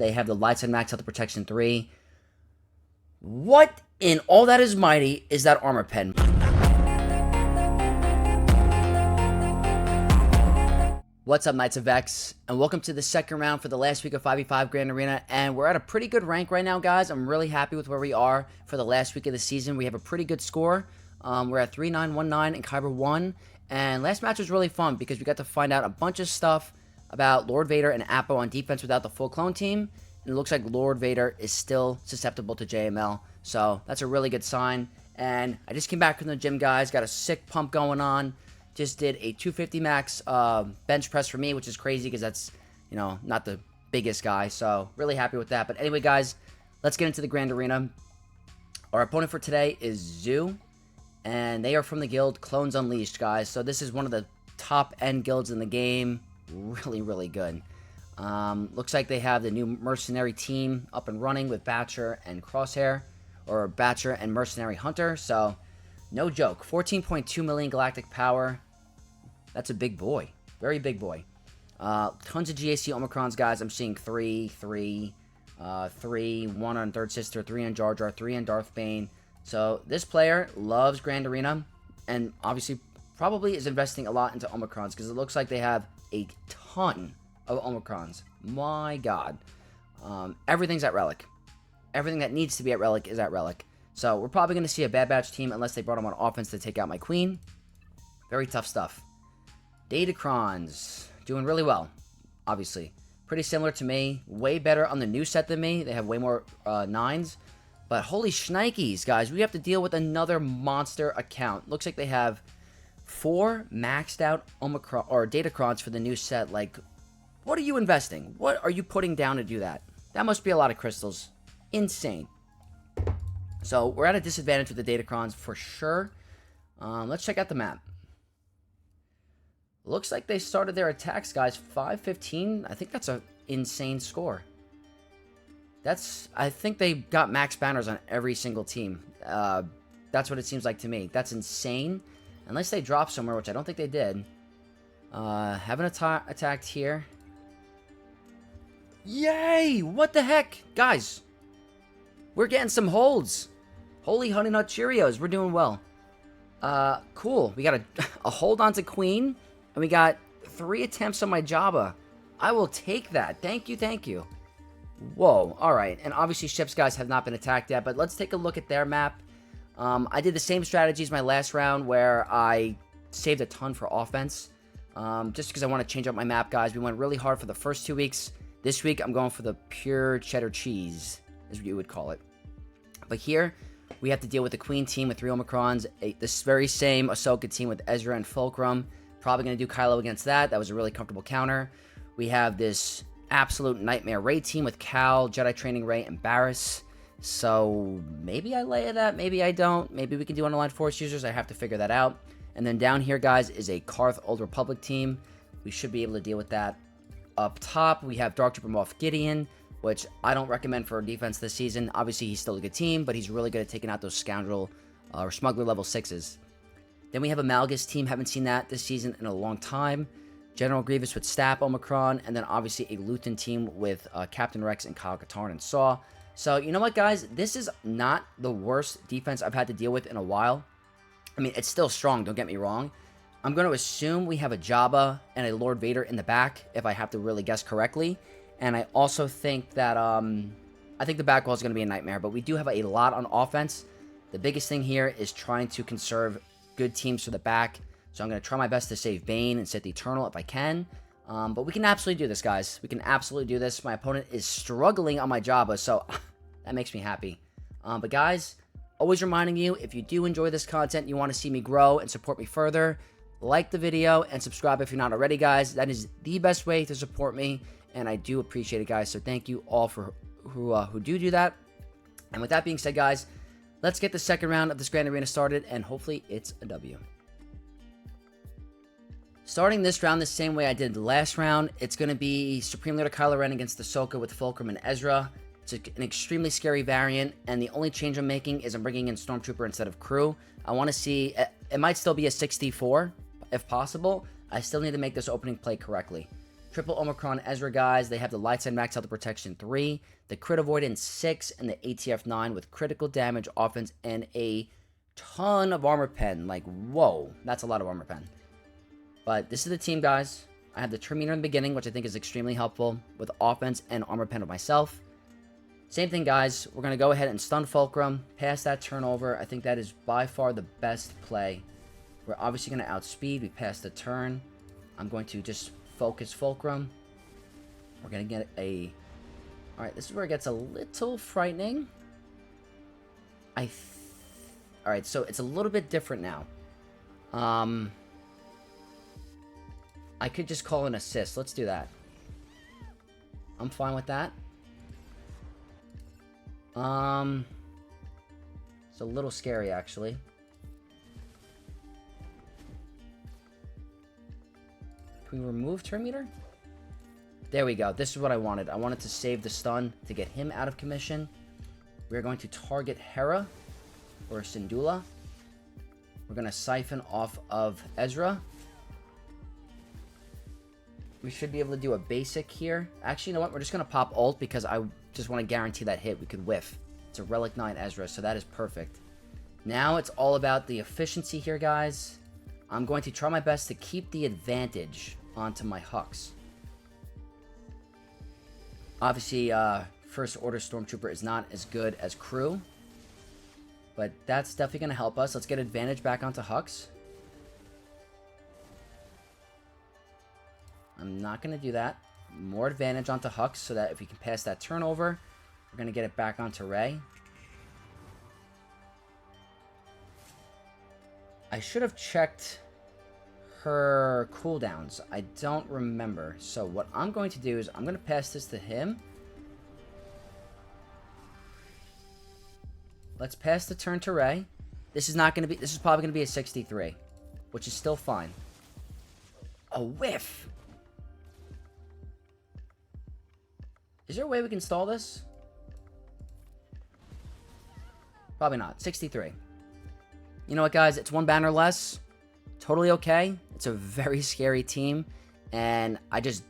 They have the lights and max health protection 3. What in all that is mighty is that armor pen? What's up, Knights of X, and welcome to the second round for the last week of 5v5 Grand Arena, and we're at a pretty good rank right now, guys. I'm really happy with where we are for the last week of the season. We have a pretty good score. We're at 3-9-1-9 and Kyber 1, and last match was really fun because we got to find out a bunch of stuff about Lord Vader and Appo on defense without the full clone team, and it looks like Lord Vader is still susceptible to JML, so that's a really good sign. And I just came back from the gym, guys, got a sick pump going on. Just did a 250 max bench press for me, which is crazy because that's, you know, not the biggest guy. So really happy with that. But anyway, guys, let's get into the Grand Arena. Our opponent for today is Zoo, and they are from the guild Clones Unleashed, guys. So this is one of the top end guilds in the game. Really, really good. Looks like they have the new mercenary team up and running with Batcher and Crosshair, or Batcher and Mercenary Hunter. So no joke. 14.2 million galactic power. That's a big boy. Very big boy. Tons of GAC Omicrons, guys. I'm seeing 3, 3, 3, 1 on Third Sister, 3 on Jar Jar, 3 on Darth Bane. So this player loves Grand Arena, and obviously probably is investing a lot into Omicrons because it looks like they have a ton of Omicrons. My God. Everything's at Relic. Everything that needs to be at Relic is at Relic. So we're probably going to see a Bad Batch team unless they brought him on offense to take out my queen. Very tough stuff. Datacrons doing really well, obviously. Pretty similar to me. Way better on the new set than me. They have way more 9s. But holy shnikes, guys. We have to deal with another monster account. Looks like they have 4 maxed out Omicron or Datacrons for the new set. Like, what are you investing? What are you putting down to do that? That must be a lot of crystals. Insane. So we're at a disadvantage with the Datacrons for sure. Let's check out the map. Looks like they started their attacks, guys, 5-15. I think that's an insane score. I think they got max banners on every single team. That's what it seems like to me. That's insane. Unless they dropped somewhere, which I don't think they did. Haven't attacked here. Yay! What the heck? Guys, we're getting some holds. Holy Honey Nut Cheerios. We're doing well. Cool. We got a hold on to Queen. And we got 3 attempts on my Jabba. I will take that. Thank you, thank you. Whoa. Alright. And obviously ships, guys, have not been attacked yet. But let's take a look at their map. I did the same strategies my last round where I saved a ton for offense. Just because I want to change up my map, guys. We went really hard for the first 2 weeks. This week, I'm going for the pure cheddar cheese, is what you would call it. But here, we have to deal with the Queen team with 3 Omicrons. This very same Ahsoka team with Ezra and Fulcrum. Probably going to do Kylo against that. That was a really comfortable counter. We have this absolute nightmare Rey team with Cal, Jedi Training Rey, and Barriss. So maybe I Leia that, maybe I don't. Maybe we can do unaligned Force users. I have to figure that out. And then down here, guys, is a Karth Old Republic team. We should be able to deal with that. Up top, we have Dark Trooper Moff Gideon, which I don't recommend for defense this season. Obviously, he's still a good team, but he's really good at taking out those scoundrel or smuggler level 6s. Then we have a Malgus team. Haven't seen that this season in a long time. General Grievous with Stap, Omicron, and then obviously a Luton team with Captain Rex and Kyle Katarn and Saw. So, you know what, guys? This is not the worst defense I've had to deal with in a while. I mean, it's still strong, don't get me wrong. I'm going to assume we have a Jabba and a Lord Vader in the back, if I have to really guess correctly. And I also think that, I think the back wall is going to be a nightmare, but we do have a lot on offense. The biggest thing here is trying to conserve good teams for the back. So I'm going to try my best to save Bane and Sith Eternal if I can. But we can absolutely do this, guys. We can absolutely do this. My opponent is struggling on my Jabba, so that makes me happy. But guys, always reminding you, if you do enjoy this content, you want to see me grow and support me further, like the video and subscribe if you're not already, guys. That is the best way to support me, and I do appreciate it, guys. So thank you all for who do that. And with that being said, guys, let's get the second round of this Grand Arena started, and hopefully it's a W. Starting this round the same way I did the last round, it's going to be Supreme Leader Kylo Ren against Ahsoka with Fulcrum and Ezra. It's an extremely scary variant, and the only change I'm making is I'm bringing in Stormtrooper instead of Crew. I want to see, it might still be a 64, if possible. I still need to make this opening play correctly. Triple Omicron Ezra guys. They have the light side max health protection 3, the crit avoidance 6, and the ATF 9 with critical damage, offense, and a ton of armor pen. Like, whoa, that's a lot of armor pen. But this is the team, guys. I have the Terminator in the beginning, which I think is extremely helpful with offense and armor pen of myself. Same thing, guys. We're going to go ahead and stun Fulcrum, pass that turnover. I think that is by far the best play. We're obviously going to outspeed. We pass the turn. I'm going to just focus Fulcrum. We're going to get a... Alright, this is where it gets a little frightening. Alright, so it's a little bit different now. I could just call an assist. Let's do that. I'm fine with that. It's a little scary, actually. Can we remove Terminator? There we go. This is what I wanted. I wanted to save the stun to get him out of commission. We're going to target Hera or Syndulla. We're going to siphon off of Ezra. We should be able to do a basic here. Actually, you know what? We're just going to pop ult because I just want to guarantee that hit. We could whiff. It's a Relic 9 Ezra, so that is perfect. Now it's all about the efficiency here, guys. I'm going to try my best to keep the advantage onto my Hux. Obviously, First Order Stormtrooper is not as good as Crew, but that's definitely going to help us. Let's get advantage back onto Hux. I'm not going to do that. More advantage onto Hux so that if we can pass that turnover, we're going to get it back onto Rey. I should have checked her cooldowns. I don't remember. So what I'm going to do is I'm going to pass this to him. Let's pass the turn to Rey. This is not going to be... This is probably going to be a 63, which is still fine. A whiff. Is there a way we can stall this? Probably not. 63. You know what, guys? It's one banner less. Totally okay. It's a very scary team. And I just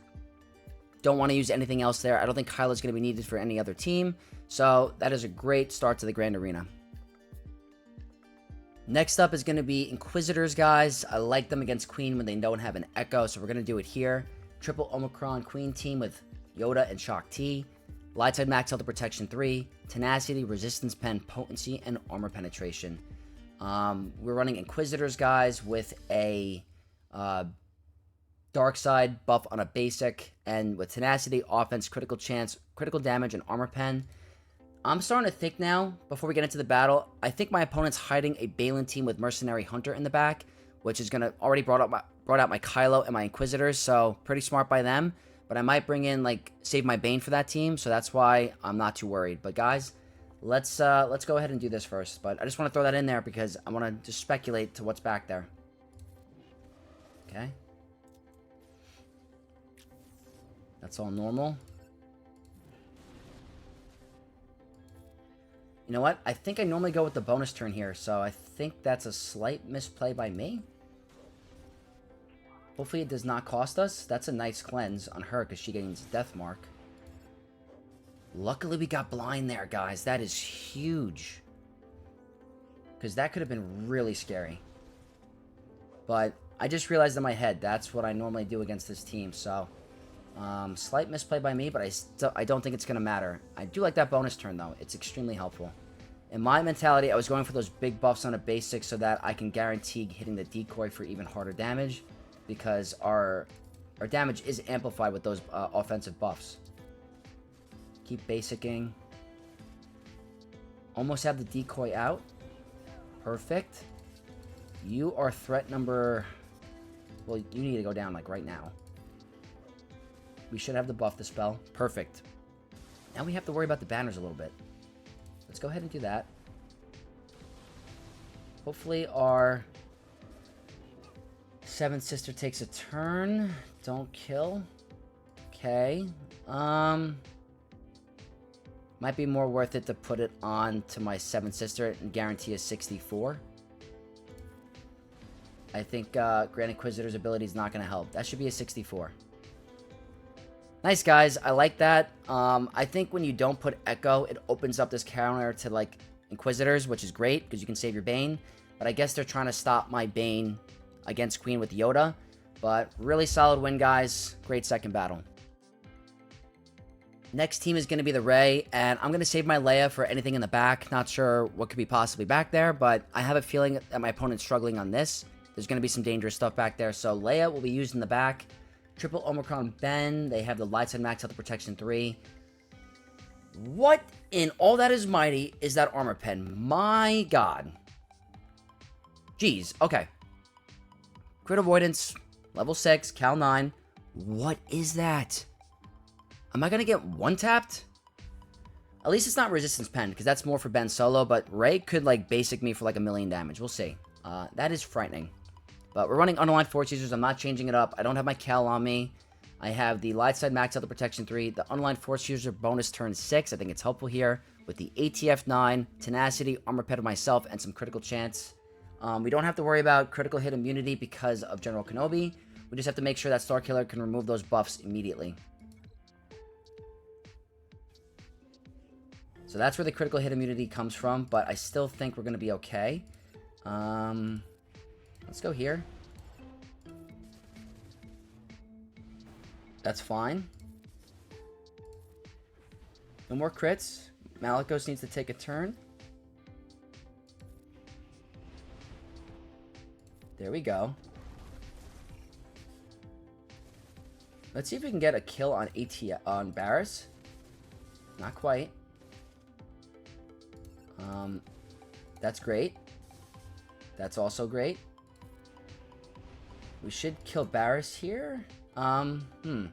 don't want to use anything else there. I don't think Kylo's going to be needed for any other team. So that is a great start to the Grand Arena. Next up is going to be Inquisitors, guys. I like them against Queen when they don't have an Echo. So we're going to do it here. Triple Omicron Queen team with Yoda and Shock T. Light side max health protection 3. Tenacity, resistance pen, potency, and armor penetration. We're running Inquisitors, guys, with a dark side buff on a basic, and with tenacity, offense, critical chance, critical damage, and armor pen. I'm starting to think now, before we get into the battle, I think my opponent's hiding a Bane team with Mercenary Hunter in the back, which is gonna already brought out my Kylo and my Inquisitors, so pretty smart by them. But I might bring in, like, save my Bane for that team, so that's why I'm not too worried. But guys, let's go ahead and do this first. But I just want to throw that in there because I want to just speculate to what's back there. Okay. That's all normal. You know what? I think I normally go with the bonus turn here, so I think that's a slight misplay by me. Hopefully it does not cost us. That's a nice cleanse on her because she gains Death Mark. Luckily we got blind there, guys. That is huge. Because that could have been really scary. But I just realized in my head that's what I normally do against this team. So, slight misplay by me, but I don't think it's going to matter. I do like that bonus turn, though. It's extremely helpful. In my mentality, I was going for those big buffs on a basic so that I can guarantee hitting the decoy for even harder damage. Because our damage is amplified with those offensive buffs. Keep basicking. Almost have the decoy out. Perfect. You are threat number... Well, you need to go down, like, right now. We should have the buff dispel. Perfect. Now we have to worry about the banners a little bit. Let's go ahead and do that. Hopefully our... Seventh Sister takes a turn. Don't kill. Okay. Might be more worth it to put it on to my Seventh Sister and guarantee a 64. I think Grand Inquisitor's ability is not going to help. That should be a 64. Nice, guys. I like that. I think when you don't put Echo, it opens up this counter to, like, Inquisitors, which is great because you can save your Bane. But I guess they're trying to stop my Bane against Queen with Yoda. But really solid win, guys. Great second battle. Next team is going to be the Rey, and I'm going to save my Leia for anything in the back. Not sure what could be possibly back there, but I have a feeling that my opponent's struggling on this. There's going to be some dangerous stuff back there, so Leia will be used in the back. Triple Omicron Ben. They have the light side max health protection 3. What in all that is mighty is that armor pen? My god. Jeez. Okay. Crit avoidance. Level 6. Cal 9. What is that? Am I going to get one-tapped? At least it's not resistance pen, because that's more for Ben solo, but Rey could, like, basic me for, like, 1,000,000 damage. We'll see. That is frightening. But we're running unaligned force users. I'm not changing it up. I don't have my Cal on me. I have the light side max out the protection 3. The unaligned force user bonus turn 6. I think it's helpful here. With the ATF 9, tenacity, armor pet of myself, and some critical chance. We don't have to worry about critical hit immunity because of General Kenobi. We just have to make sure that Starkiller can remove those buffs immediately. So that's where the critical hit immunity comes from, but I still think we're going to be okay. Let's go here. That's fine. No more crits. Malgus needs to take a turn. There we go. Let's see if we can get a kill on on Barris. Not quite. That's great. That's also great. We should kill Barris here. I want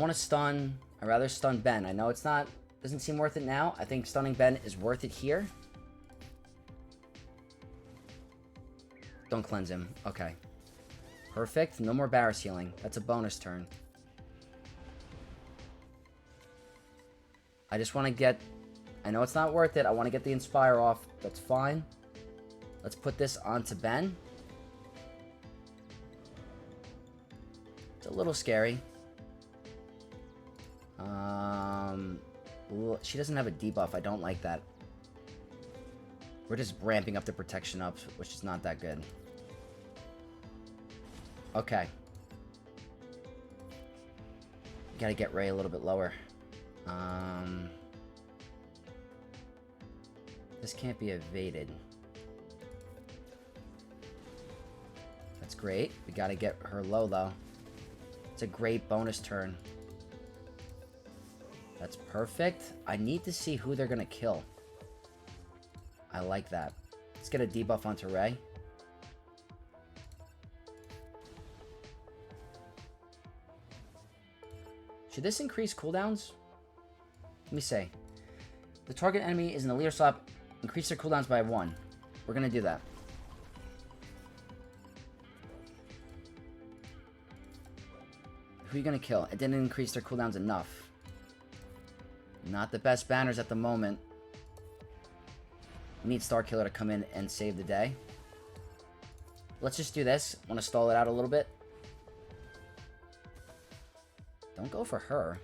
to stun. I'd rather stun Ben. I know it's not, doesn't seem worth it now. I think stunning Ben is worth it here. Don't cleanse him. Okay. Perfect. No more Barris healing. That's a bonus turn. I just want to get... I know it's not worth it. I want to get the Inspire off. That's fine. Let's put this onto Ben. It's a little scary. She doesn't have a debuff. I don't like that. We're just ramping up the protection up, which is not that good. Okay. Gotta get Rey a little bit lower. This can't be evaded. That's great. We gotta get her low, though. It's a great bonus turn. That's perfect. I need to see who they're gonna kill. I like that. Let's get a debuff onto Rey. Should this increase cooldowns? Let me see. The target enemy is in the leader slot. Increase their cooldowns by 1. We're gonna do that. Who are you gonna kill? It didn't increase their cooldowns enough. Not the best banners at the moment. We need Starkiller to come in and save the day. Let's just do this. I want to stall it out a little bit. Don't go for her.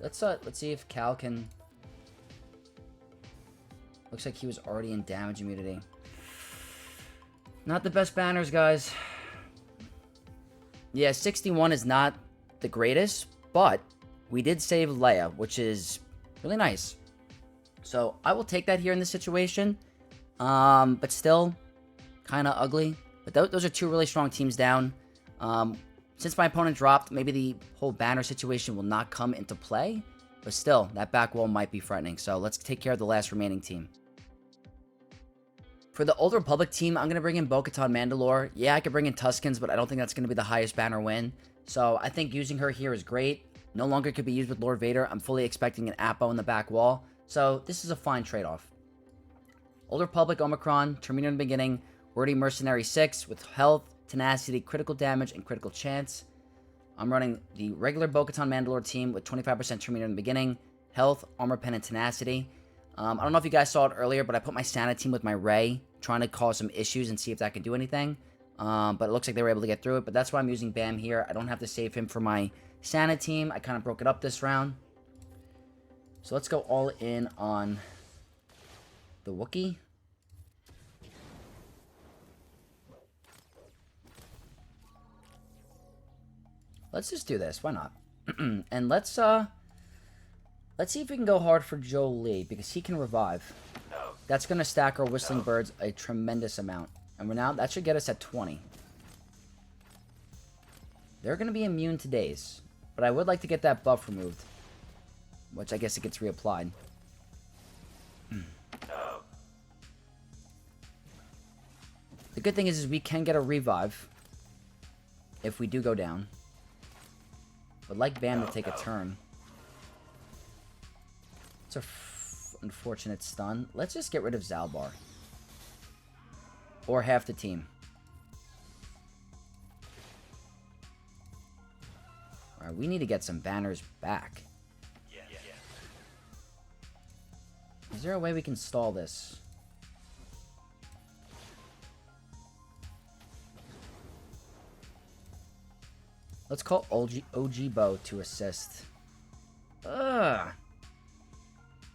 Let's see if Cal can... Looks like he was already in damage immunity. Not the best banners, guys. Yeah, 61 is not the greatest, but we did save Leia, which is really nice. So I will take that here in this situation. But still, kind of ugly. But those are two really strong teams down. Since my opponent dropped, maybe the whole banner situation will not come into play. But still, that back wall might be frightening. So let's take care of the last remaining team. For the Old Republic team, I'm going to bring in Bo-Katan Mandalore. Yeah, I could bring in Tuskens, but I don't think that's going to be the highest banner win. So I think using her here is great. No longer could be used with Lord Vader. I'm fully expecting an Appo in the back wall. So this is a fine trade-off. Old Republic Omicron, Terminator in the beginning, Wordy Mercenary 6 with health, tenacity, critical damage, and critical chance. I'm running the regular Bo-Katan Mandalore team with 25% Terminator in the beginning, health, armor pen, and tenacity. I don't know if you guys saw it earlier, but I put my Santa team with my Rey, trying to cause some issues and see if that can do anything. But it looks like they were able to get through it, but that's why I'm using Bam here. I don't have to save him for my Santa team, I kind of broke it up this round. So let's go all in on the Wookiee. Let's just do this. Why not? And let's see if we can go hard for Jolie, because he can revive. That's going to stack our Whistling Birds a tremendous amount. And we're now, that should get us at 20. They're going to be immune to daze. But I would like to get that buff removed. Which I guess it gets reapplied. The good thing is we can get a revive. If we do go down. Would like Bane to take a turn. It's a unfortunate stun. Let's just get rid of Zalbar. Or half the team. Alright, we need to get some banners back. Is there a way we can stall this? Let's call OG Bo to assist. Ugh.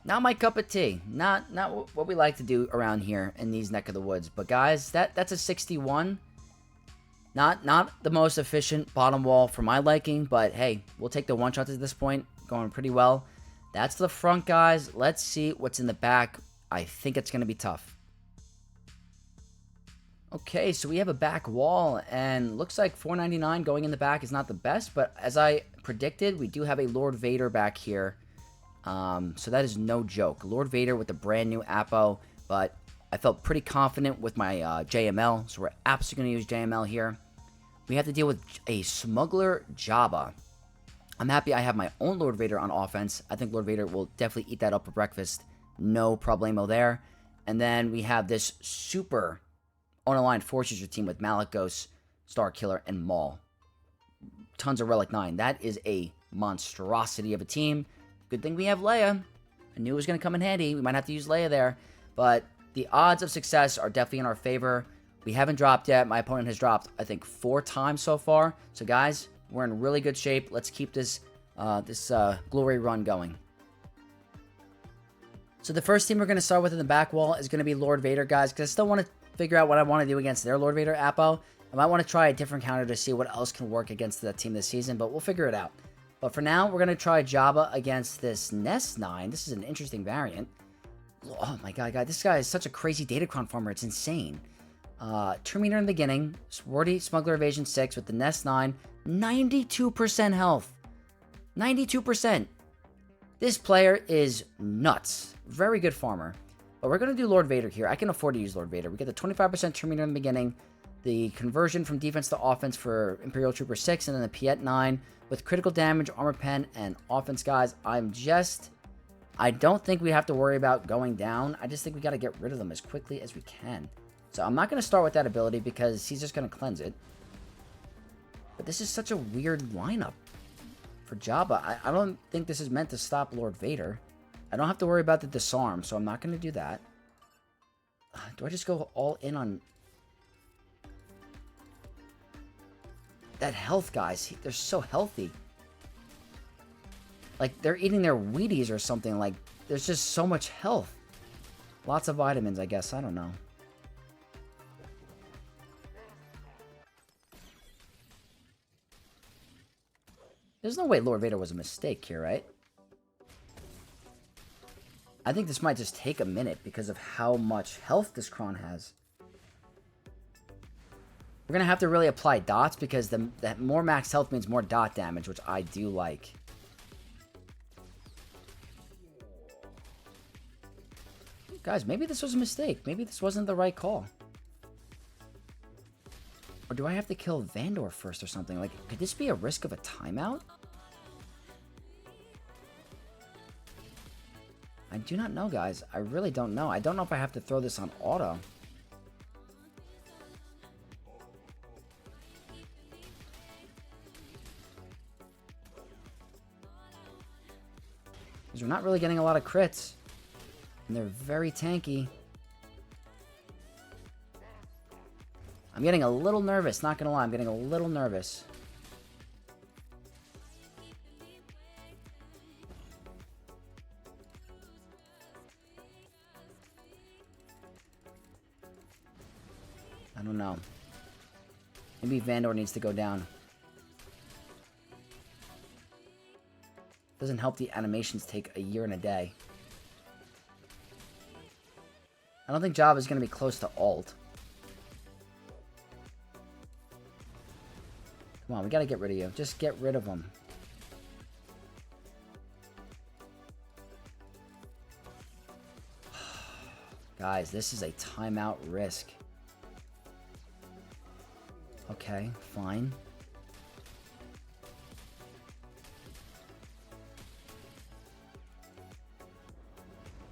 Not my cup of tea. Not what we like to do around here in these neck of the woods. But guys, that's a 61. Not the most efficient bottom wall for my liking, but hey, we'll take the one shots at this point. Going pretty well. That's the front, guys. Let's see what's in the back. I think it's going to be tough. Okay, so we have a back wall, and looks like 499 going in the back is not the best, but as I predicted, we do have a Lord Vader back here. So that is no joke. Lord Vader with the brand new Appo, but I felt pretty confident with my JML, so we're absolutely going to use JML here. We have to deal with a smuggler Jabba. I'm happy I have my own Lord Vader on offense. I think Lord Vader will definitely eat that up for breakfast. No problemo there. And then we have this super unaligned Force User team with Malgus, Starkiller, and Maul. Tons of Relic 9. That is a monstrosity of a team. Good thing we have Leia. I knew it was going to come in handy. We might have to use Leia there. But the odds of success are definitely in our favor. We haven't dropped yet. My opponent has dropped, I think, 4 times so far. So, guys, we're in really good shape. Let's keep this glory run going. So the first team we're going to start with in the back wall is going to be Lord Vader, guys, because I still want to figure out what I want to do against their Lord Vader Appo. I might want to try a different counter to see what else can work against that team this season, but we'll figure it out. But for now, we're going to try Jabba against this Nest 9. This is an interesting variant. Oh my god, this guy is such a crazy Datacron farmer. It's insane. Terminator in the beginning. Sorority Smuggler Evasion 6 with the Nest 9. 92% health. 92%. This player is nuts. Very good farmer. But we're going to do Lord Vader here. I can afford to use Lord Vader. We get the 25% Terminator in the beginning. The conversion from defense to offense for Imperial Trooper 6. And then the Piet 9 with critical damage, armor pen, and offense, guys. I don't think we have to worry about going down. I just think we got to get rid of them as quickly as we can. So I'm not going to start with that ability because he's just going to cleanse it. But this is such a weird lineup for Jabba. I don't think this is meant to stop Lord Vader. I don't have to worry about the disarm, so I'm not going to do that. Do I just go all in on that health, guys? They're so healthy. Like, they're eating their Wheaties or something. Like, there's just so much health. Lots of vitamins, I guess. I don't know. There's no way Lord Vader was a mistake here, right? I think this might just take a minute because of how much health this Kron has. We're going to have to really apply dots because that more max health means more dot damage, which I do like. Guys, maybe this was a mistake. Maybe this wasn't the right call. Or do I have to kill Vandor first or something? Like, could this be a risk of a timeout? I do not know, guys. I really don't know. I don't know if I have to throw this on auto. Because we're not really getting a lot of crits. And they're very tanky. I'm getting a little nervous, not gonna lie. I'm getting a little nervous. I don't know. Maybe Vandor needs to go down. Doesn't help the animations take a year and a day. I don't think Jabba is going to be close to ult. Come on, we got to get rid of you. Just get rid of him. Guys, this is a timeout risk. Okay, fine.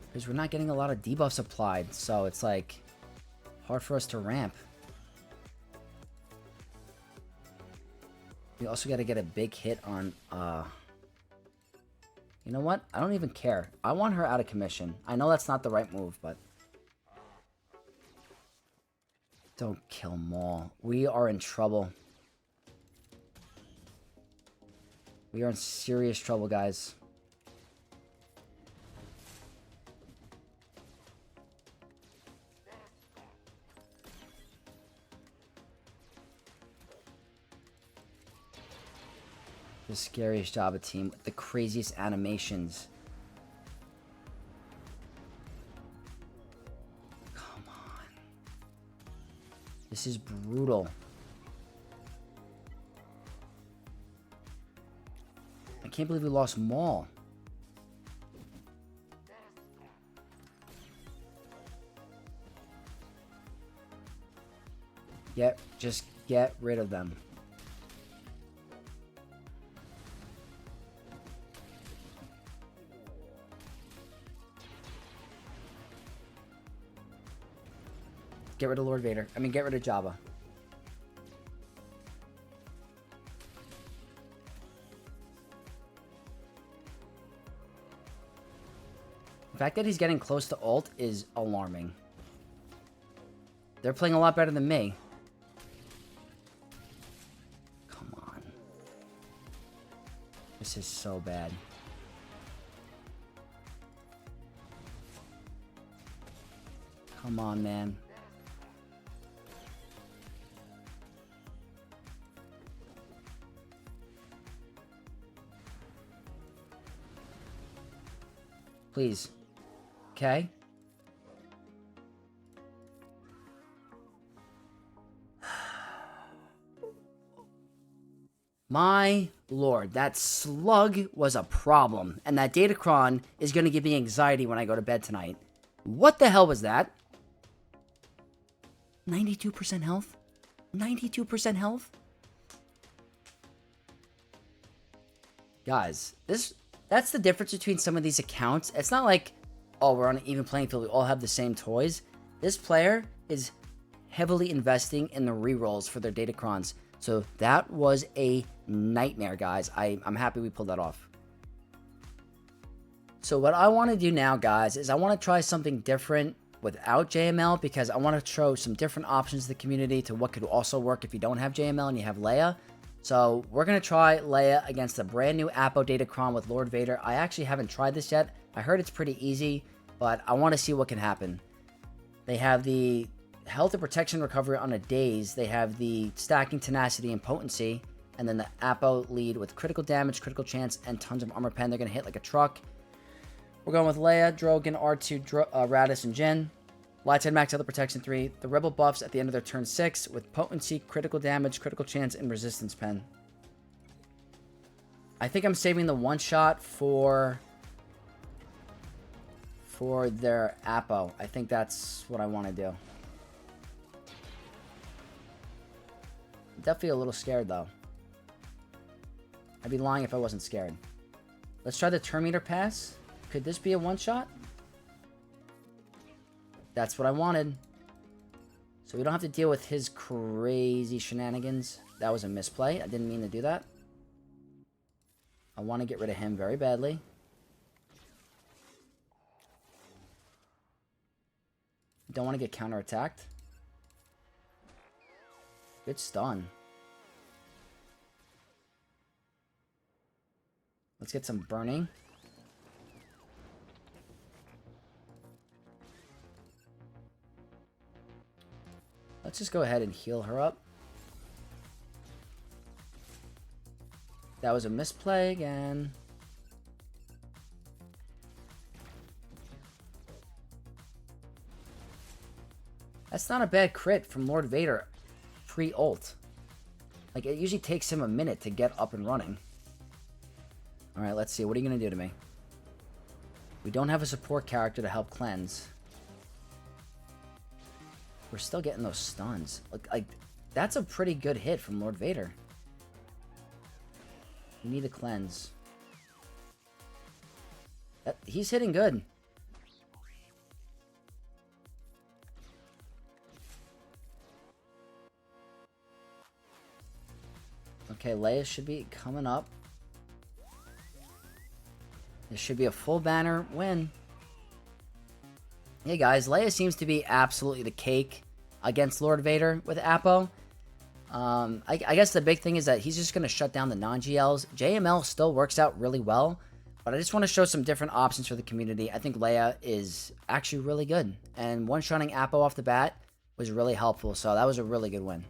Because we're not getting a lot of debuffs applied, so it's like hard for us to ramp. We also got to get a big hit on, you know what? I don't even care. I want her out of commission. I know that's not the right move, but don't kill Maul. We are in trouble. We are in serious trouble, guys. The scariest Jabba team with the craziest animations. Come on. This is brutal. I can't believe we lost Maul. Just get rid of them. Get rid of Lord Vader. I mean, get rid of Jabba. The fact that he's getting close to ult is alarming. They're playing a lot better than me. Come on. This is so bad. Come on, man. Please. Okay. My lord, that slug was a problem. And that Datacron is going to give me anxiety when I go to bed tonight. What the hell was that? 92% health? 92% health? Guys, that's the difference between some of these accounts. It's not like, oh, we're on an even playing field. We all have the same toys. This player is heavily investing in the rerolls for their Datacrons. So that was a nightmare, guys. I'm happy we pulled that off. So what I want to do now, guys, is I want to try something different without JML, because I want to show some different options to the community to what could also work if you don't have JML and you have Leia. So we're going to try Leia against a brand new Appo Datacron with Lord Vader. I actually haven't tried this yet. I heard it's pretty easy, but I want to see what can happen. They have the health and protection recovery on a daze. They have the stacking tenacity and potency. And then the Appo lead with critical damage, critical chance, and tons of armor pen. They're going to hit like a truck. We're going with Leia, Drogon, R2, Radis, and Jin. Lightside max other protection 3. The rebel buffs at the end of their turn 6 with potency, critical damage, critical chance, and resistance pen. I think I'm saving the one shot for their Appo. I think that's what I want to do. Definitely a little scared though. I'd be lying if I wasn't scared. Let's try the Terminator pass. Could this be a one shot? That's what I wanted. So we don't have to deal with his crazy shenanigans. That was a misplay. I didn't mean to do that. I want to get rid of him very badly. Don't want to get counterattacked. Good stun. Let's get some burning. Let's just go ahead and heal her up. That was a misplay again. That's not a bad crit from Lord Vader pre-ult. Like, it usually takes him a minute to get up and running. Alright, let's see. What are you going to do to me? We don't have a support character to help cleanse. We're still getting those stuns. Like that's a pretty good hit from Lord Vader. We need a cleanse. He's hitting good. Okay, Leia should be coming up. This should be a full banner win. Hey guys, Leia seems to be absolutely the cake against Lord Vader with Appo. I guess the big thing is that he's just going to shut down the non-GLs. JML still works out really well, but I just want to show some different options for the community. I think Leia is actually really good, and one-shotting Appo off the bat was really helpful, so that was a really good win.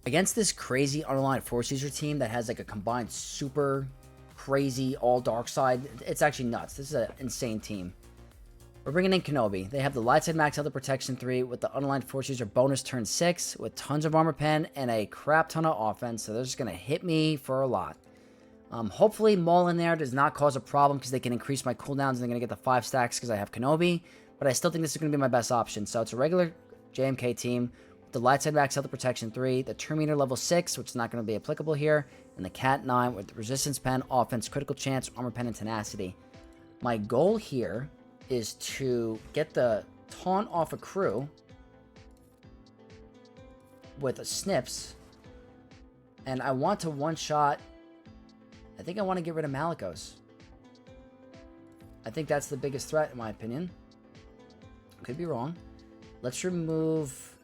Against this crazy unaligned Force User team that has like a combined super crazy all dark side, it's actually nuts. This is an insane team. We're bringing in Kenobi. They have the light side max health protection 3 with the unaligned Force User bonus turn 6 with tons of armor pen and a crap ton of offense, so they're just going to hit me for a lot. Hopefully Maul in there does not cause a problem because they can increase my cooldowns and they're going to get the 5 stacks because I have Kenobi, but I still think this is going to be my best option. So it's a regular JMK team with the light side max health protection 3, the Terminator level 6, which is not going to be applicable here, and the Cat 9 with the resistance pen, offense, critical chance, armor pen, and tenacity. My goal here is to get the taunt off a crew with a snips, and I want to one-shot. I think I want to get rid of Malgus. I think that's the biggest threat in my opinion. Could be wrong. Let's remove.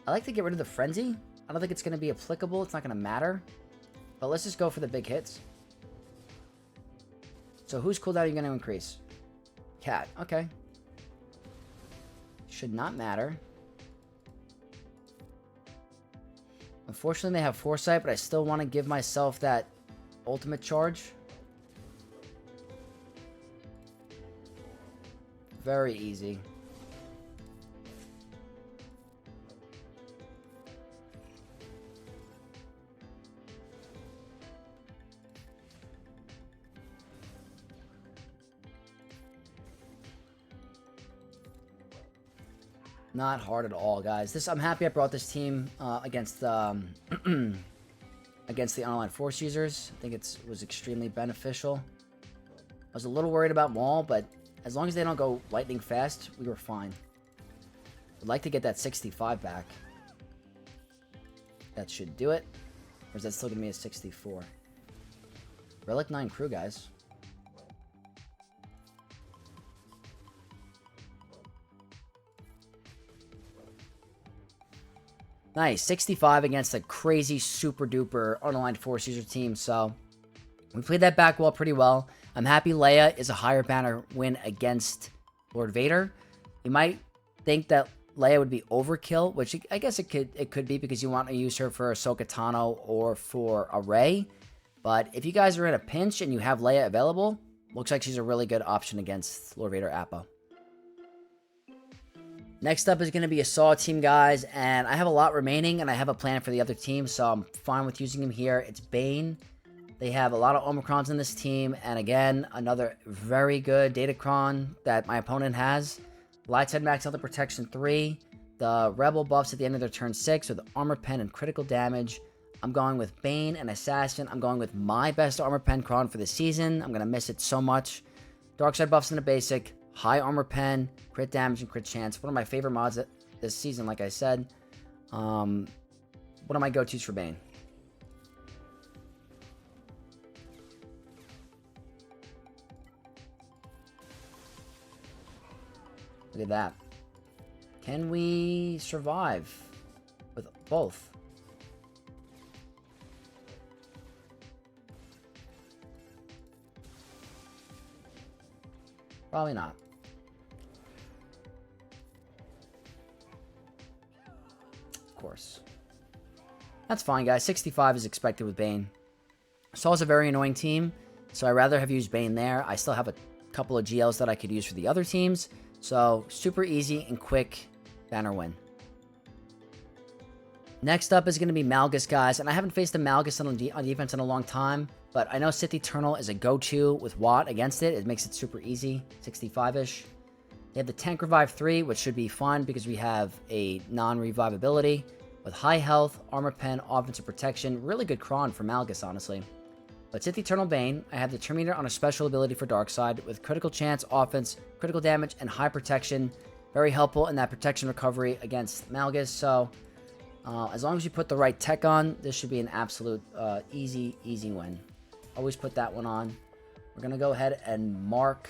I like to get rid of the frenzy. I don't think it's going to be applicable. It's not going to matter, but let's just go for the big hits. So whose cooldown are you going to increase? Cat. Okay. Should not matter. Unfortunately, they have foresight, but I still want to give myself that ultimate charge. Very easy. Not hard at all, guys. I'm happy I brought this team against against the online Force users. I think it was extremely beneficial. I was a little worried about Maul, but as long as they don't go lightning fast, we were fine. I'd like to get that 65 back. That should do it. Or is that still going to be a 64? Relic 9 crew, guys. Nice, 65 against a crazy super duper unaligned Force user team, so we played that back wall pretty well. I'm happy Leia is a higher banner win against Lord Vader. You might think that Leia would be overkill, which I guess it could be because you want to use her for Ahsoka Tano or for a Rey. But if you guys are in a pinch and you have Leia available, looks like she's a really good option against Lord Vader Appo. Next up is going to be a Saw team, guys, and I have a lot remaining, and I have a plan for the other team, so I'm fine with using him here. It's Bane. They have a lot of Omicrons in this team, and again, another very good Datacron that my opponent has. Light side max health protection 3, the Rebel buffs at the end of their turn 6 with armor pen and critical damage. I'm going with Bane and Assassin. I'm going with my best armor pen cron for the season. I'm going to miss it so much. Dark side buffs in the basic. High armor pen, crit damage, and crit chance. One of my favorite mods this season, like I said. One of my go-tos for Bane. Look at that. Can we survive with both? Probably not. course. That's fine, guys. 65 is expected with Bane. Saul's a very annoying team, so I'd rather have used Bane there. I still have a couple of GLs that I could use for the other teams. So, super easy and quick banner win. Next up is going to be Malgus, guys. And I haven't faced a Malgus on defense in a long time. But I know Sith Eternal is a go-to with Watt against it. It makes it super easy. 65-ish. They have the Tank Revive 3, which should be fun because we have a non-revive ability. With high health, armor pen, offensive protection. Really good cron for Malgus, honestly. But Sith Eternal Bane, I have the Terminator on a special ability for Darkseid with critical chance, offense, critical damage, and high protection. Very helpful in that protection recovery against Malgus. So, as long as you put the right tech on, this should be an absolute easy win. Always put that one on. We're going to go ahead and mark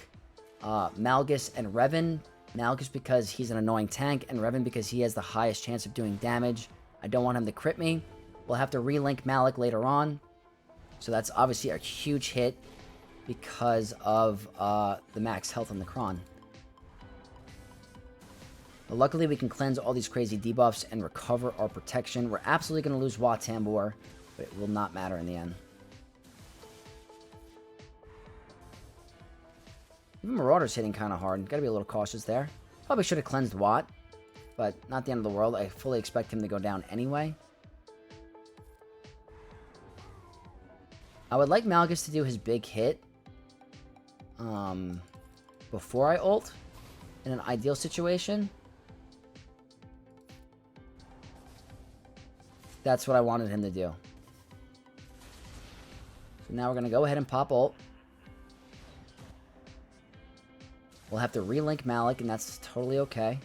Malgus and Revan. Malgus because he's an annoying tank, and Revan because he has the highest chance of doing damage. I don't want him to crit me. We'll have to relink Malik later on. So that's obviously a huge hit because of the max health on the Kron. But luckily, we can cleanse all these crazy debuffs and recover our protection. We're absolutely going to lose Wat Tambor, but it will not matter in the end. Even Marauder's hitting kind of hard. Got to be a little cautious there. Probably should have cleansed Wat, but not the end of the world. I fully expect him to go down anyway. I would like Malgus to do his big hit before I ult in an ideal situation. That's what I wanted him to do. So now we're going to go ahead and pop ult. We'll have to relink Malik, and that's totally okay.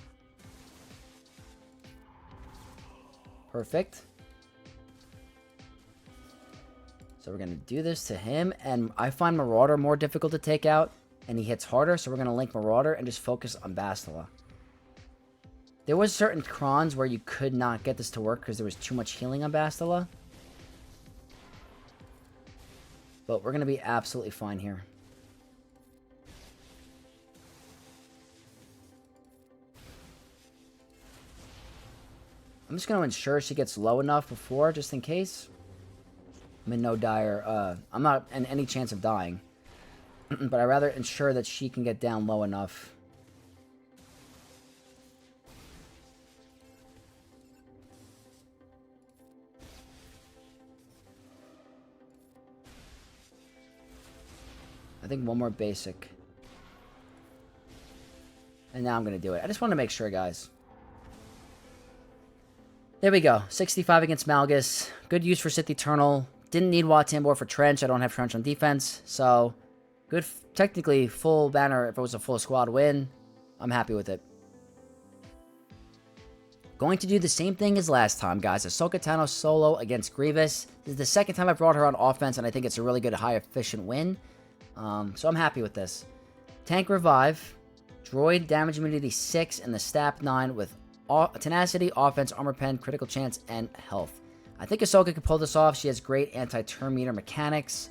Perfect. So we're going to do this to him, and I find Marauder more difficult to take out, and he hits harder, so we're going to link Marauder and just focus on Bastila. There was certain crons where you could not get this to work because there was too much healing on Bastila. But we're going to be absolutely fine here. I'm just going to ensure she gets low enough before, just in case. I'm in no dire... I'm not in any chance of dying. But I'd rather ensure that she can get down low enough. I think one more basic. And now I'm going to do it. I just want to make sure, guys. There we go. 65 against Malgus. Good use for Sith Eternal. Didn't need Wat Tambor for Trench. I don't have Trench on defense. So, good, technically, full banner if it was a full squad win. I'm happy with it. Going to do the same thing as last time, guys. Ahsoka Tano solo against Grievous. This is the second time I brought her on offense, and I think it's a really good, high, efficient win. So I'm happy with this. Tank Revive. Droid damage immunity 6 and the Stab 9 with Tenacity, Offense, Armor Pen, Critical Chance, and Health. I think Ahsoka could pull this off. She has great anti-turn meter mechanics.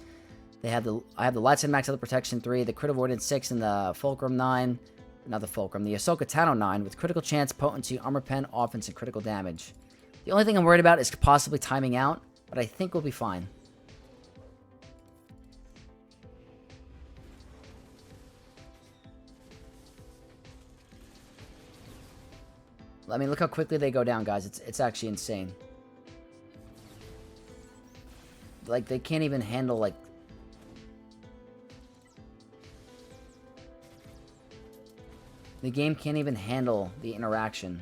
I have the Lightside Max Health Protection 3, the Crit Avoidance 6, and the Fulcrum 9. Not the Fulcrum, the Ahsoka Tano 9 with Critical Chance, Potency, Armor Pen, Offense, and Critical Damage. The only thing I'm worried about is possibly timing out, but I think we'll be fine. I mean, look how quickly they go down, guys. It's actually insane. Like, they can't even handle, like... The game can't even handle the interaction.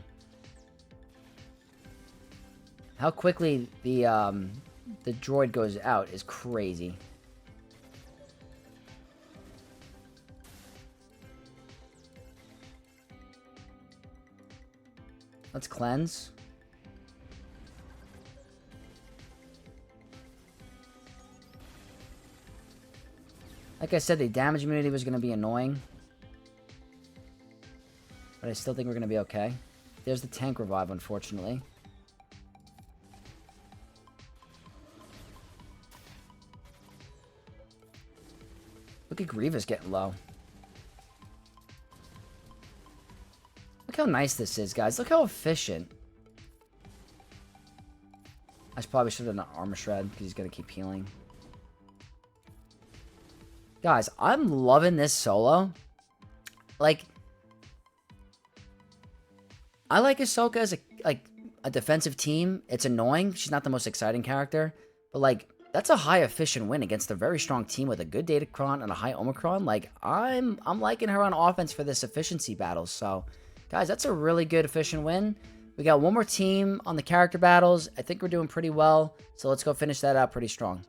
How quickly the droid goes out is crazy. Let's cleanse. Like I said, the damage immunity was going to be annoying. But I still think we're going to be okay. There's the tank revive, unfortunately. Look at Grievous getting low. Look how nice this is, guys. Look how efficient. I probably should have done an armor shred because he's going to keep healing. Guys, I'm loving this solo. Like, I like Ahsoka as a defensive team. It's annoying. She's not the most exciting character. But, like, that's a high efficient win against a very strong team with a good Datacron and a high Omicron. Like, I'm liking her on offense for this efficiency battles. So, guys, that's a really good efficient win. We got one more team on the character battles. I think we're doing pretty well. So let's go finish that out pretty strong.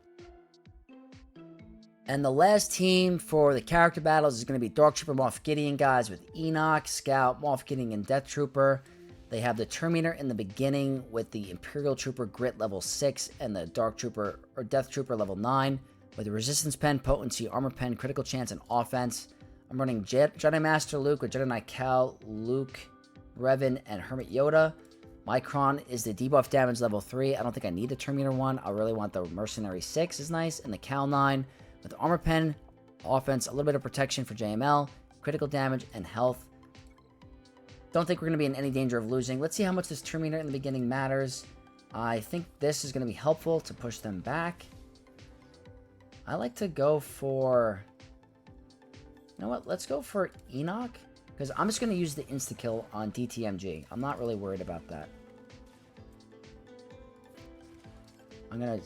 And the last team for the character battles is going to be Dark Trooper Moff Gideon, guys, with Enoch, Scout, Moff Gideon, and Death Trooper. They have the Terminator in the beginning with the Imperial Trooper Grit level 6 and the Dark Trooper or Death Trooper level 9 with the Resistance Pen, Potency, Armor Pen, Critical Chance, and Offense. I'm running Jedi Master Luke with Jedi Knight Cal, Luke, Revan, and Hermit Yoda. Micron is the debuff damage level 3. I don't think I need the Terminator one. I really want the Mercenary 6 is nice. And the Cal 9 with Armor Pen, Offense, a little bit of protection for JML, critical damage, and health. Don't think we're going to be in any danger of losing. Let's see how much this Terminator in the beginning matters. I think this is going to be helpful to push them back. I like to go for... You know what? Let's go for Enoch. Because I'm just going to use the insta-kill on DTMG. I'm not really worried about that. I'm going to...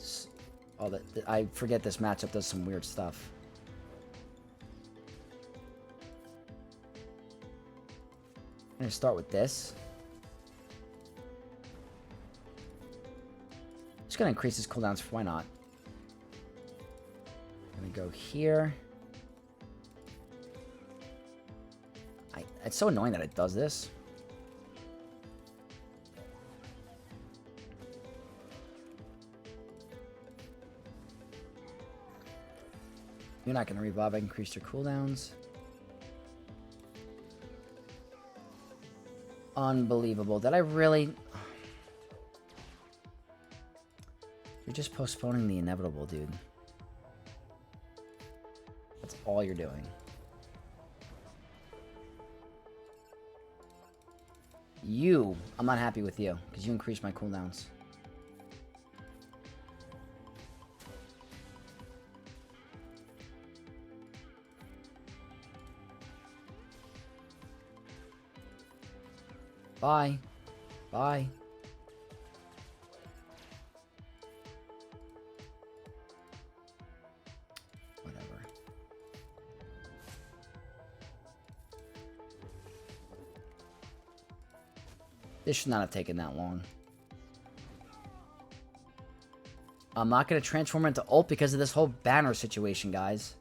Oh, I forget this matchup does some weird stuff. I'm going to start with this. Just going to increase his cooldowns. Why not? I'm going to go here. It's so annoying that it does this. You're not going to revive. I increase your cooldowns. Unbelievable. Did I really... You're just postponing the inevitable, dude. That's all you're doing. I'm not happy with you, because you increased my cooldowns. Bye. Bye. Whatever. This should not have taken that long. I'm not going to transform into ult because of this whole banner situation, guys.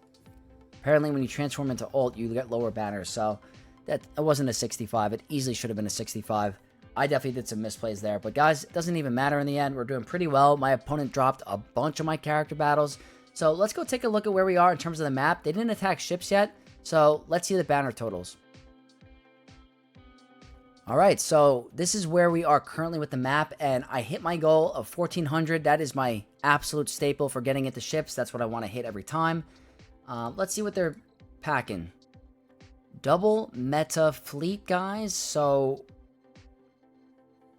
Apparently, when you transform into ult, you get lower banners, so... It wasn't a 65. It easily should have been a 65. I definitely did some misplays there. But guys, it doesn't even matter in the end. We're doing pretty well. My opponent dropped a bunch of my character battles. So let's go take a look at where we are in terms of the map. They didn't attack ships yet. So let's see the banner totals. Alright, so this is where we are currently with the map. And I hit my goal of 1400. That is my absolute staple for getting into ships. That's what I want to hit every time. Let's see what they're packing. Double meta fleet, guys. So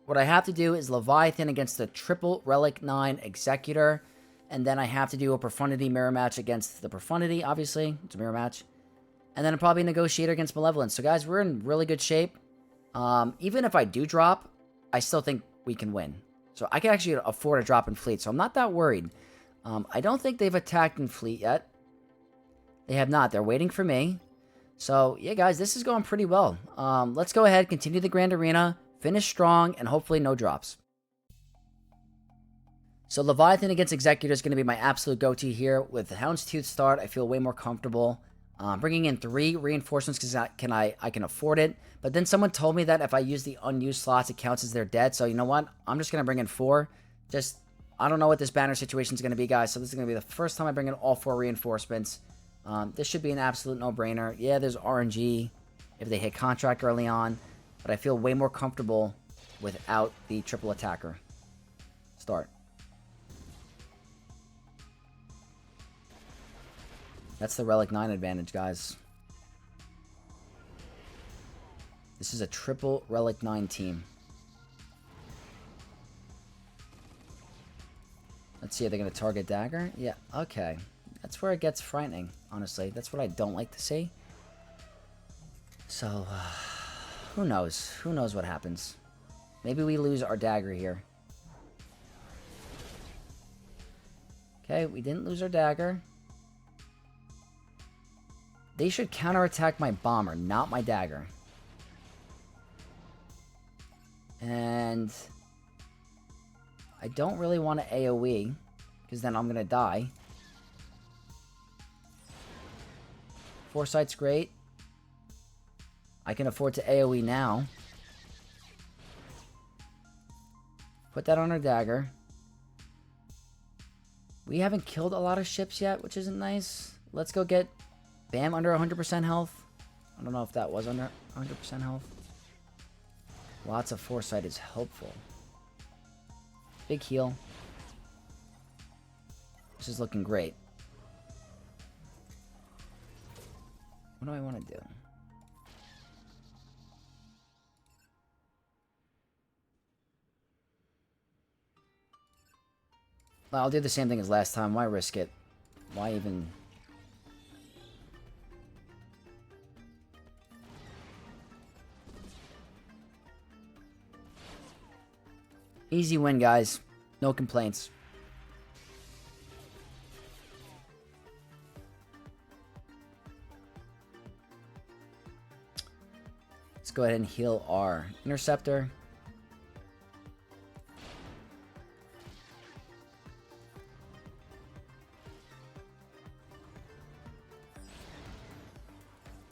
what I have to do is Leviathan against the triple Relic 9 Executor. And then I have to do a Profundity mirror match against the Profundity, obviously. It's a mirror match. And then probably a Negotiator against Malevolence. So guys, we're in really good shape. Even if I do drop, I still think we can win. So I can actually afford a drop in fleet. So I'm not that worried. I don't think they've attacked in fleet yet. They have not. They're waiting for me. So, yeah, guys, this is going pretty well. Let's go ahead, continue the Grand Arena, finish strong, and hopefully no drops. So, Leviathan against Executor is going to be my absolute go-to here. With the Houndstooth start, I feel way more comfortable. Bringing in 3 reinforcements because I can afford it. But then someone told me that if I use the unused slots, it counts as they're dead. So, you know what? I'm just going to bring in 4. I don't know what this banner situation is going to be, guys. So, this is going to be the first time I bring in all 4 reinforcements. This should be an absolute no-brainer. Yeah, there's RNG if they hit contract early on, but I feel way more comfortable without the triple attacker. Start. That's the Relic 9 advantage, guys. This is a triple Relic 9 team. Let's see, are they going to target dagger? Yeah, okay. That's where it gets frightening, honestly. That's what I don't like to see. So, who knows? Who knows what happens? Maybe we lose our dagger here. Okay, we didn't lose our dagger. They should counterattack my bomber, not my dagger. And I don't really want to AoE, because then I'm going to die. Foresight's great. I can afford to AoE now. Put that on our dagger. We haven't killed a lot of ships yet, which isn't nice. Let's go get Bam under 100% health. I don't know if that was under 100% health. Lots of foresight is helpful. Big heal. This is looking great. What do I want to do? Well, I'll do the same thing as last time. Why risk it? Why even... Easy win, guys. No complaints. Let's go ahead and heal our interceptor.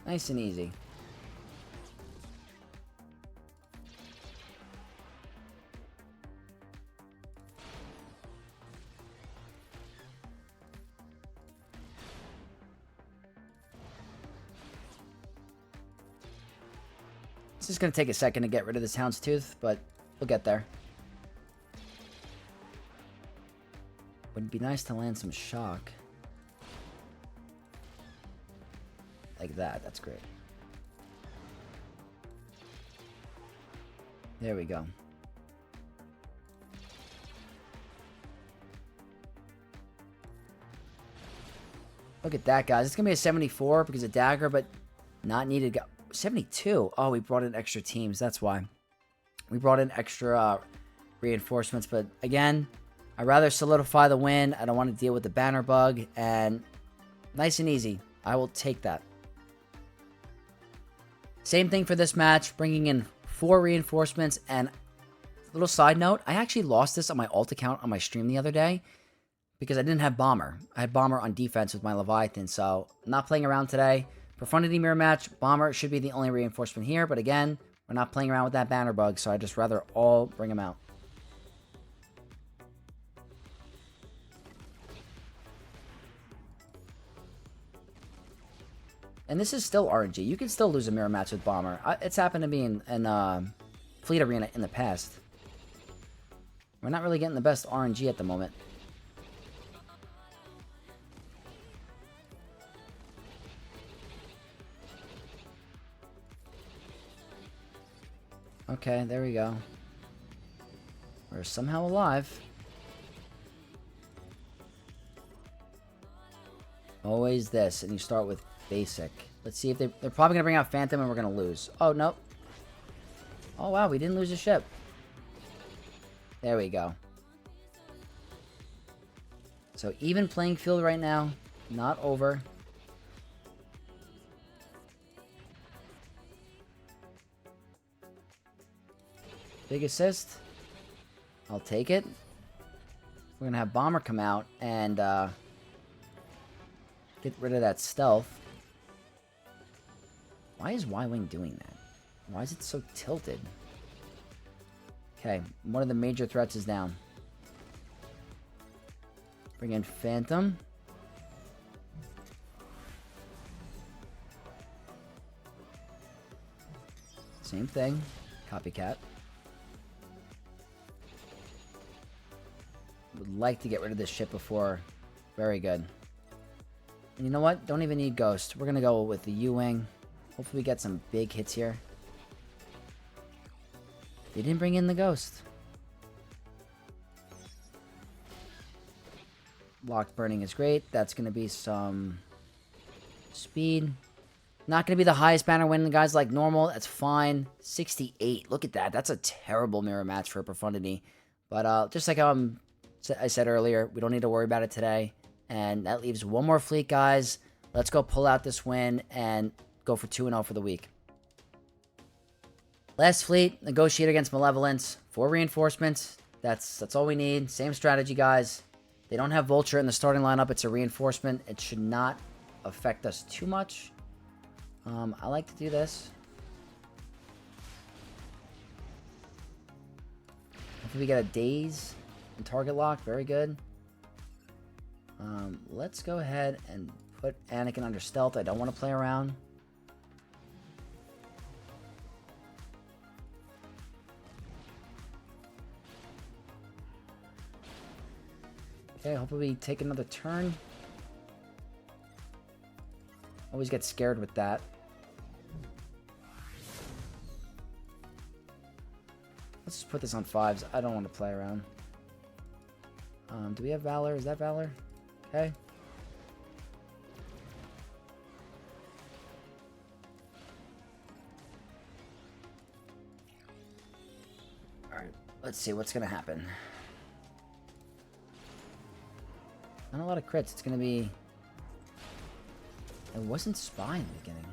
Nice and easy. It's just going to take a second to get rid of this Houndstooth, but we'll get there. Would be nice to land some shock. Like that. That's great. There we go. Look at that, guys. It's going to be a 74 because of dagger, but not needed. 72. Oh, we brought in extra teams. That's why. We brought in extra reinforcements. But again, I'd rather solidify the win. I don't want to deal with the banner bug. And nice and easy. I will take that. Same thing for this match. Bringing in 4 reinforcements. And little side note, I actually lost this on my alt account on my stream the other day. Because I didn't have Bomber. I had Bomber on defense with my Leviathan. So I'm not playing around today. Profundity mirror match, Bomber should be the only reinforcement here, but again, we're not playing around with that banner bug, so I'd just rather all bring them out. And this is still RNG. You can still lose a mirror match with Bomber. It's happened to me in Fleet Arena in the past. We're not really getting the best RNG at the moment. Okay, there we go. We're somehow alive. Always this, and you start with basic. Let's see if they're probably going to bring out Phantom and we're going to lose. Oh, nope. Oh, wow, we didn't lose a ship. There we go. So, even playing field right now. Not over. Big assist. I'll take it. We're going to have Bomber come out and get rid of that stealth. Why is Y-Wing doing that? Why is it so tilted? Okay, one of the major threats is down. Bring in Phantom. Same thing. Copycat. Would like to get rid of this ship before. Very good. And you know what? Don't even need Ghost. We're going to go with the U-Wing. Hopefully we get some big hits here. They didn't bring in the Ghost. Locked burning is great. That's going to be some speed. Not going to be the highest banner win, guys, like normal. That's fine. 68. Look at that. That's a terrible mirror match for Profundity. But just like I said earlier, we don't need to worry about it today. And that leaves one more fleet, guys. Let's go pull out this win and go for 2-0 for the week. Last fleet, Negotiator against Malevolence. 4 reinforcements. That's all we need. Same strategy, guys. They don't have Vulture in the starting lineup. It's a reinforcement. It should not affect us too much. I like to do this. Hopefully we get a daze and target lock. Very good. Let's go ahead and put Anakin under stealth. I don't want to play around. Okay, hopefully we take another turn. Always get scared with that. Let's just put this on 5s. I don't want to play around. Do we have Valor? Is that Valor? Okay. Alright, let's see what's going to happen. Not a lot of crits. It's going to be... It wasn't Spy in the beginning.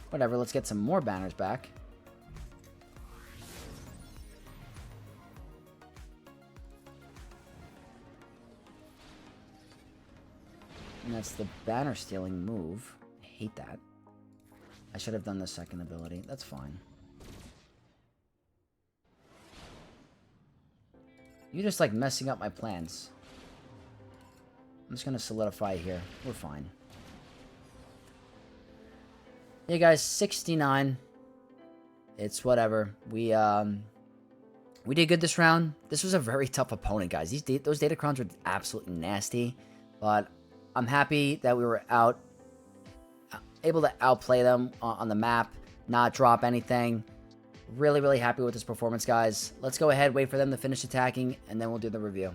Whatever, let's get some more banners back. And that's the banner stealing move. I hate that. I should have done the second ability. That's fine. You're just like messing up my plans. I'm just gonna solidify here. We're fine. Yeah, guys, 69. It's whatever. We did good this round. This was a very tough opponent, guys. Those Datacrons were absolutely nasty, but I'm happy that we were able to outplay them on the map, not drop anything. Really, really happy with this performance, guys. Let's go ahead, wait for them to finish attacking, and then we'll do the review.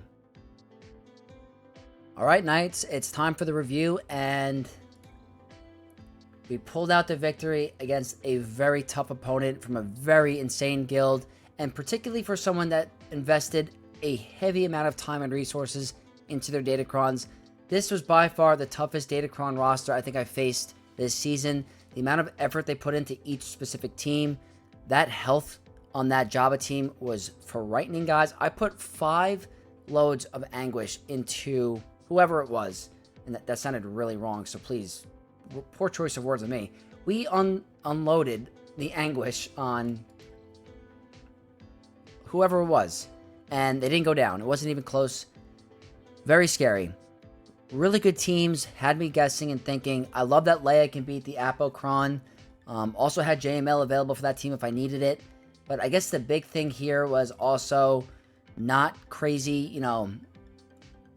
Alright, Knights, it's time for the review, and we pulled out the victory against a very tough opponent from a very insane guild, and particularly for someone that invested a heavy amount of time and resources into their Datacrons. This was by far the toughest Datacron roster I think I faced this season. The amount of effort they put into each specific team, that health on that Jabba team was frightening, guys. I put 5 loads of anguish into whoever it was, and that sounded really wrong, so please, poor choice of words of me. We unloaded the anguish on whoever it was, and they didn't go down. It wasn't even close. Very scary. Really good teams, had me guessing and thinking. I love that Leia can beat the Appo Cron. Also had JML available for that team if I needed it. But I guess the big thing here was also not crazy, you know,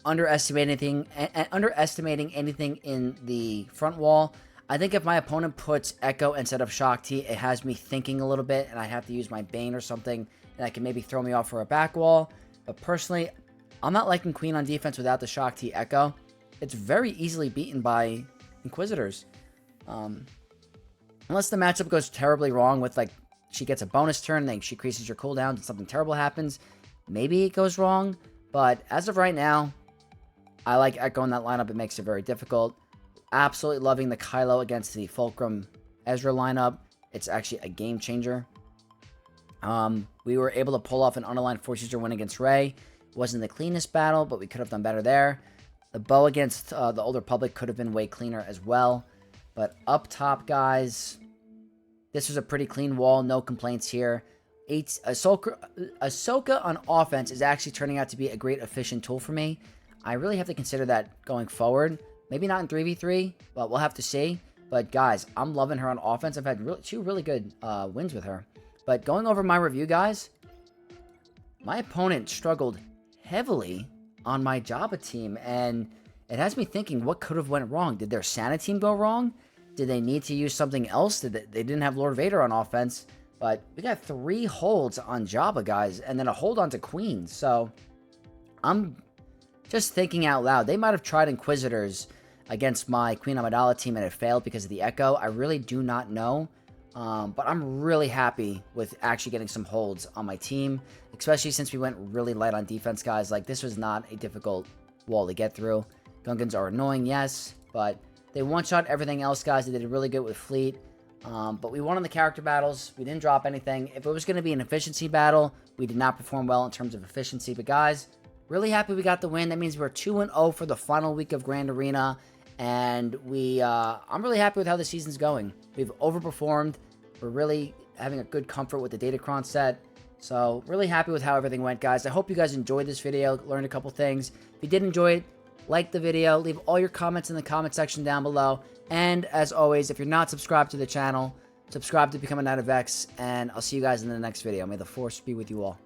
underestimating anything in the front wall. I think if my opponent puts Echo instead of Shock T, it has me thinking a little bit, and I have to use my Bane or something, and that can maybe throw me off for a back wall. But personally, I'm not liking Queen on defense without the Shock T Echo. It's very easily beaten by Inquisitors. Unless the matchup goes terribly wrong with, like, she gets a bonus turn, then she increases your cooldown and something terrible happens, maybe it goes wrong. But as of right now, I like Echo in that lineup. It makes it very difficult. Absolutely loving the Kylo against the Fulcrum Ezra lineup. It's actually a game changer. We were able to pull off an unaligned Force User win against Rey. It wasn't the cleanest battle, but we could have done better there. The bow against the Old Republic could have been way cleaner as well. But up top, guys, this was a pretty clean wall. No complaints here. Ahsoka on offense is actually turning out to be a great efficient tool for me. I really have to consider that going forward. Maybe not in 3v3, but we'll have to see. But guys, I'm loving her on offense. I've had 2 really good wins with her. But going over my review, guys, my opponent struggled heavily on my Jabba team, and it has me thinking, what could have went wrong? Did their Santa team go wrong? Did they need to use something else? They didn't have Lord Vader on offense? But we got 3 holds on Jabba, guys, and then a hold on to Queen. So I'm just thinking out loud. They might have tried Inquisitors against my Queen Amidala team and it failed because of the Echo. I really do not know. But I'm really happy with actually getting some holds on my team, especially since we went really light on defense, guys. Like, this was not a difficult wall to get through. Gungans are annoying, yes, but they one-shot everything else, guys. They did really good with Fleet. But we won on the character battles. We didn't drop anything. If it was going to be an efficiency battle, we did not perform well in terms of efficiency. But, guys, really happy we got the win. That means we're 2-0 for the final week of Grand Arena. And I'm really happy with how the season's going. We've overperformed. We're really having a good comfort with the Datacron set. So, really happy with how everything went, guys. I hope you guys enjoyed this video, learned a couple things. If you did enjoy it, like the video, leave all your comments in the comment section down below. And, as always, if you're not subscribed to the channel, subscribe to become a Knight of X. And I'll see you guys in the next video. May the Force be with you all.